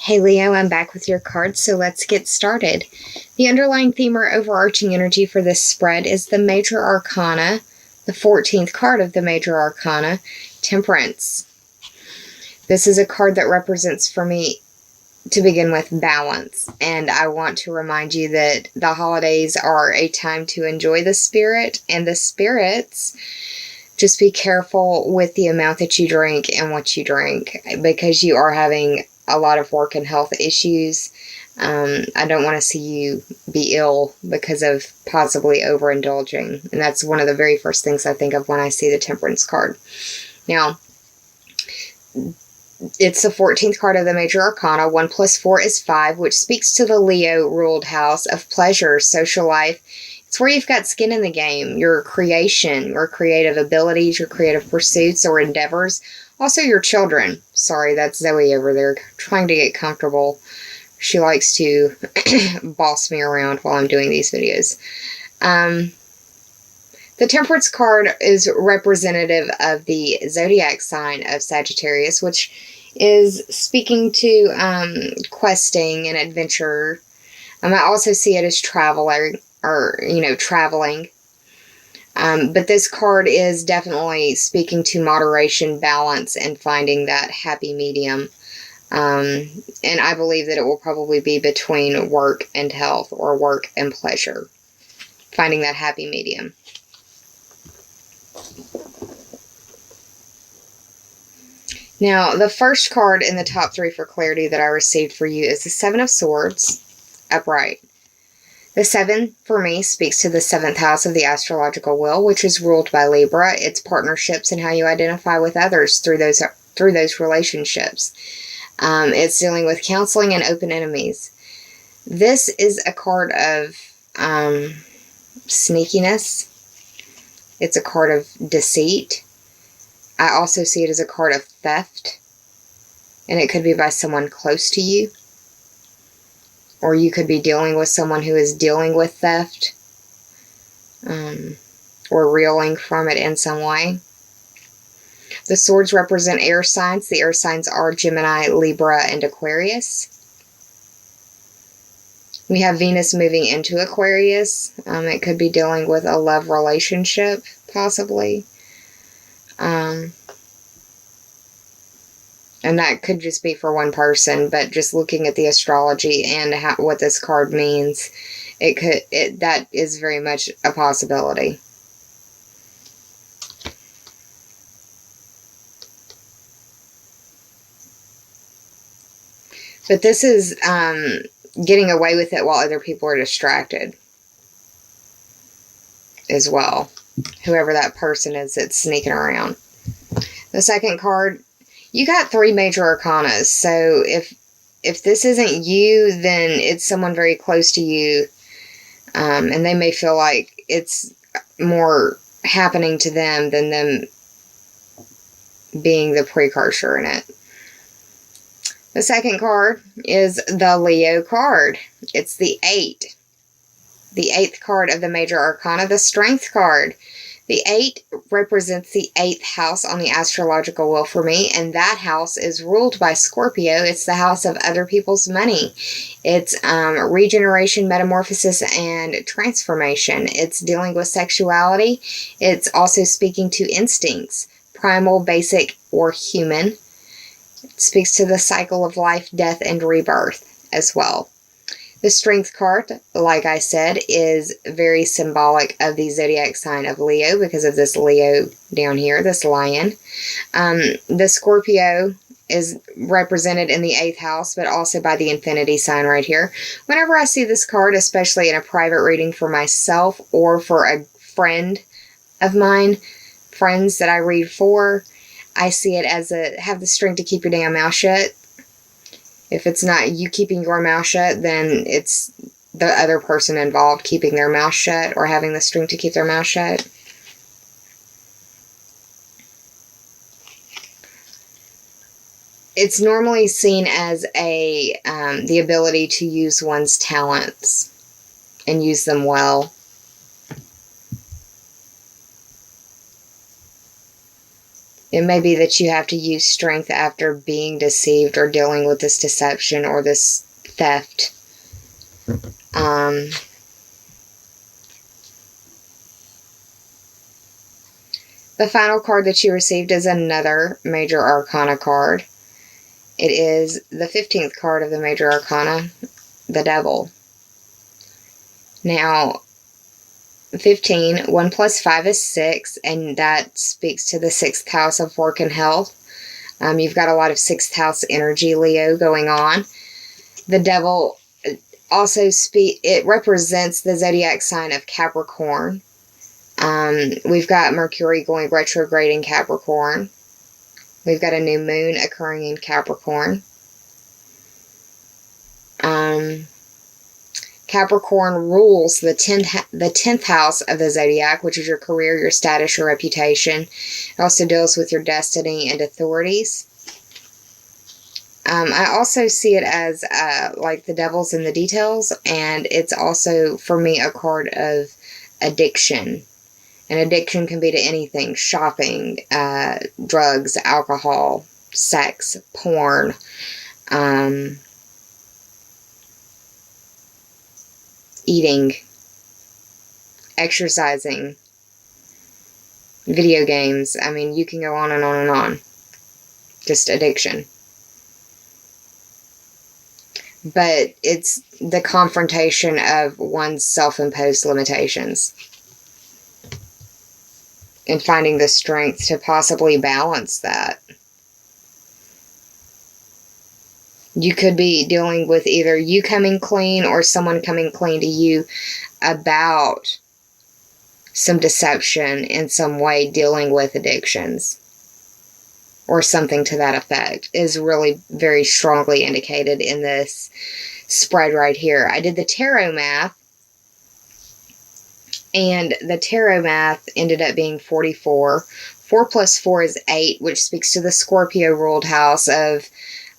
Hey Leo, I'm back with your cards, so let's get started. The underlying theme or overarching energy for this spread is the Major Arcana, the 14th card of the Major Arcana, Temperance. This is a card that represents for me, to begin with, balance. And I want to remind you that the holidays are a time to enjoy the spirit and the spirits. Just be careful with the amount that you drink and what you drink, because you are having a lot of work and health issues. I don't want to see you be ill because of possibly overindulging. And that's one of the very first things I think of when I see the Temperance card. Now, it's the 14th card of the Major Arcana. 1 plus 4 is 5, which speaks to the Leo-ruled house of pleasure, social life. It's where you've got skin in the game, your creation, your creative abilities, your creative pursuits or endeavors. Also your children. Sorry, that's Zoe over there trying to get comfortable. She likes to boss me around while I'm doing these videos. The Temperance card is representative of the zodiac sign of Sagittarius, which is speaking to questing and adventure. I also see it as traveling. But this card is definitely speaking to moderation, balance, and finding that happy medium. And I believe that it will probably be between work and health, or work and pleasure. Finding that happy medium. Now, the first card in the top 3 for clarity that I received for you is the 7 of Swords, upright. The 7, for me, speaks to the 7th house of the astrological wheel, which is ruled by Libra. It's partnerships and how you identify with others through those relationships. It's dealing with counseling and open enemies. This is a card of sneakiness. It's a card of deceit. I also see it as a card of theft. And it could be by someone close to you. Or you could be dealing with someone who is dealing with theft. Or reeling from it in some way. The swords represent air signs. The air signs are Gemini, Libra, and Aquarius. We have Venus moving into Aquarius. It could be dealing with a love relationship, possibly. And that could just be for one person, but just looking at the astrology and what this card means, that is very much a possibility. But this is getting away with it while other people are distracted as well. Whoever that person is that's sneaking around. The second card, you got 3 major arcanas. So if this isn't you, then it's someone very close to you. And they may feel like it's more happening to them than them being the precursor in it. The second card is the Leo card. It's the 8. The 8th card of the Major Arcana, the Strength card. The 8 represents the 8th house on the astrological wheel for me, and that house is ruled by Scorpio. It's the house of other people's money. It's regeneration, metamorphosis, and transformation. It's dealing with sexuality. It's also speaking to instincts, primal, basic, or human. It speaks to the cycle of life, death, and rebirth as well. The Strength card, like I said, is very symbolic of the zodiac sign of Leo because of this Leo down here, this lion. The Scorpio is represented in the 8th house, but also by the infinity sign right here. Whenever I see this card, especially in a private reading for myself or for a friend of mine, friends that I read for, I see it as have the strength to keep your damn mouth shut. If it's not you keeping your mouth shut, then it's the other person involved keeping their mouth shut or having the strength to keep their mouth shut. It's normally seen as the ability to use one's talents and use them well. It may be that you have to use strength after being deceived or dealing with this deception or this theft. The final card that you received is another Major Arcana card. It is the 15th card of the Major Arcana, the Devil. Now, 15, 1 plus 5 is 6, and that speaks to the 6th house of work and health. You've got a lot of 6th house energy, Leo, going on. The Devil also it represents the zodiac sign of Capricorn. We've got Mercury going retrograde in Capricorn. We've got a new moon occurring in Capricorn. Capricorn rules the 10th house of the zodiac, which is your career, your status, your reputation. It also deals with your destiny and authorities. I also see it as like the devil's in the details, and it's also, for me, a card of addiction. And addiction can be to anything: shopping, drugs, alcohol, sex, porn, eating, exercising, video games. I mean, you can go on and on and on. Just addiction. But it's the confrontation of one's self-imposed limitations and finding the strength to possibly balance that. You could be dealing with either you coming clean or someone coming clean to you about some deception in some way, dealing with addictions or something to that effect is really very strongly indicated in this spread right here. I did the tarot math, and the tarot math ended up being 44. 4 plus 4 is 8, which speaks to the Scorpio ruled house of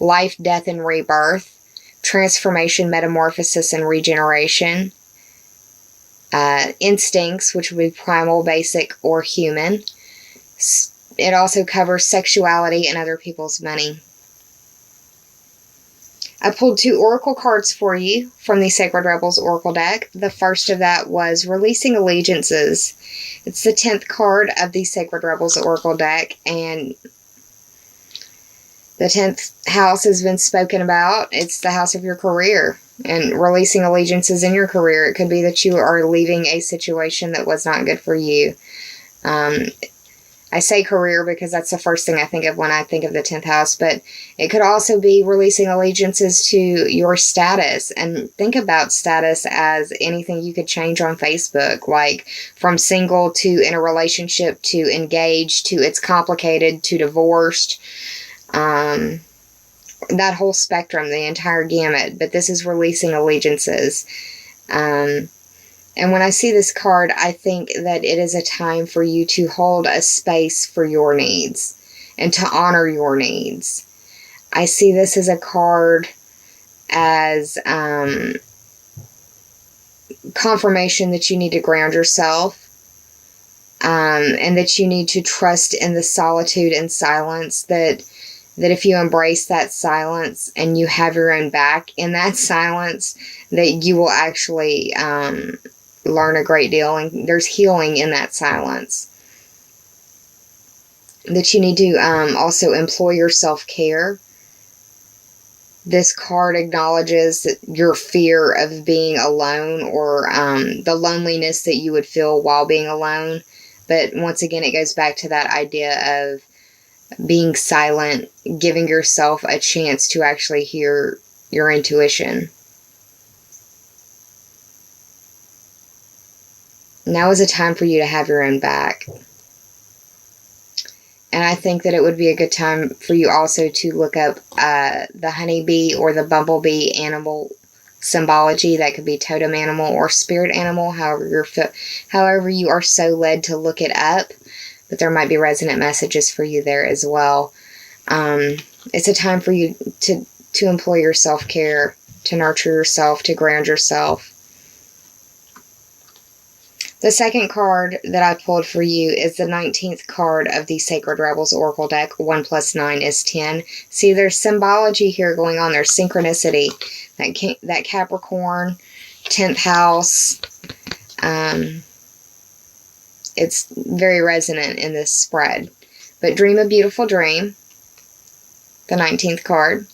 life, death, and rebirth, transformation, metamorphosis, and regeneration. Instincts, which would be primal, basic, or human. It also covers sexuality and other people's money. I pulled 2 oracle cards for you from the Sacred Rebels Oracle deck. The first of that was Releasing Allegiances. It's the 10th card of the Sacred Rebels Oracle deck, and the 10th house has been spoken about. It's the house of your career and releasing allegiances in your career. It could be that you are leaving a situation that was not good for you. I say career because that's the first thing I think of when I think of the 10th house, but it could also be releasing allegiances to your status. And think about status as anything you could change on Facebook, like from single to in a relationship to engaged to it's complicated to divorced. That whole spectrum, the entire gamut. But this is releasing allegiances. And when I see this card, I think that it is a time for you to hold a space for your needs and to honor your needs. I see this as a card as confirmation that you need to ground yourself, and that you need to trust in the solitude and silence, that if you embrace that silence and you have your own back in that silence, that you will actually learn a great deal, and there's healing in that silence. That you need to also employ your self-care. This card acknowledges that your fear of being alone, or the loneliness that you would feel while being alone. But once again, it goes back to that idea of being silent, giving yourself a chance to actually hear your intuition. Now is a time for you to have your own back. And I think that it would be a good time for you also to look up the honeybee or the bumblebee animal symbology. That could be totem animal or spirit animal, however you are so led to look it up. But there might be resonant messages for you there as well. It's a time for you to employ your self-care, to nurture yourself, to ground yourself. The second card that I pulled for you is the 19th card of the Sacred Rebels Oracle deck. 1 plus 9 is 10. See, there's symbology here going on. There's synchronicity. That Capricorn, 10th house. It's very resonant in this spread. But dream a beautiful dream. The 19th card.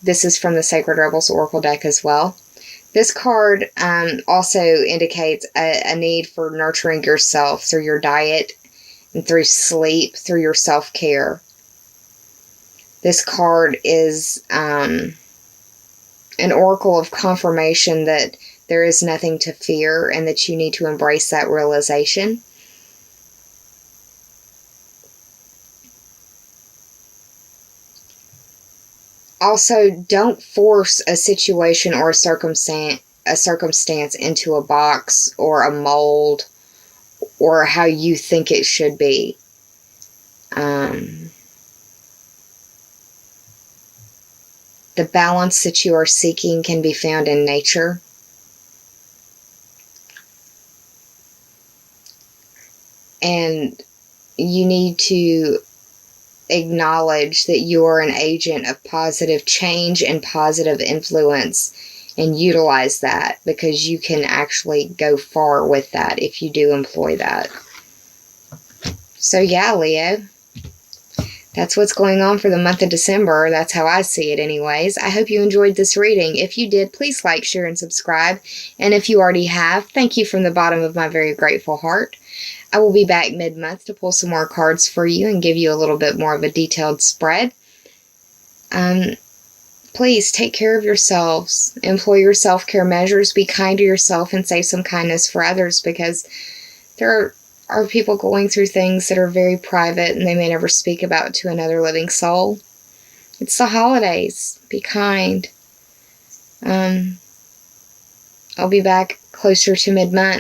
This is from the Sacred Rebels Oracle deck as well. This card also indicates a need for nurturing yourself through your diet and through sleep, through your self-care. This card is an oracle of confirmation that there is nothing to fear and that you need to embrace that realization. Also, don't force a situation or a circumstance into a box or a mold or how you think it should be. The balance that you are seeking can be found in nature. And you need to acknowledge that you are an agent of positive change and positive influence and utilize that, because you can actually go far with that if you do employ that. So yeah, Leo, that's what's going on for the month of December. That's how I see it anyways. I hope you enjoyed this reading. If you did, please like, share, and subscribe. And if you already have, thank you from the bottom of my very grateful heart. I will be back mid-month to pull some more cards for you and give you a little bit more of a detailed spread. Please take care of yourselves. Employ your self-care measures. Be kind to yourself and save some kindness for others, because there are people going through things that are very private and they may never speak about to another living soul. It's the holidays. Be kind. I'll be back closer to mid-month.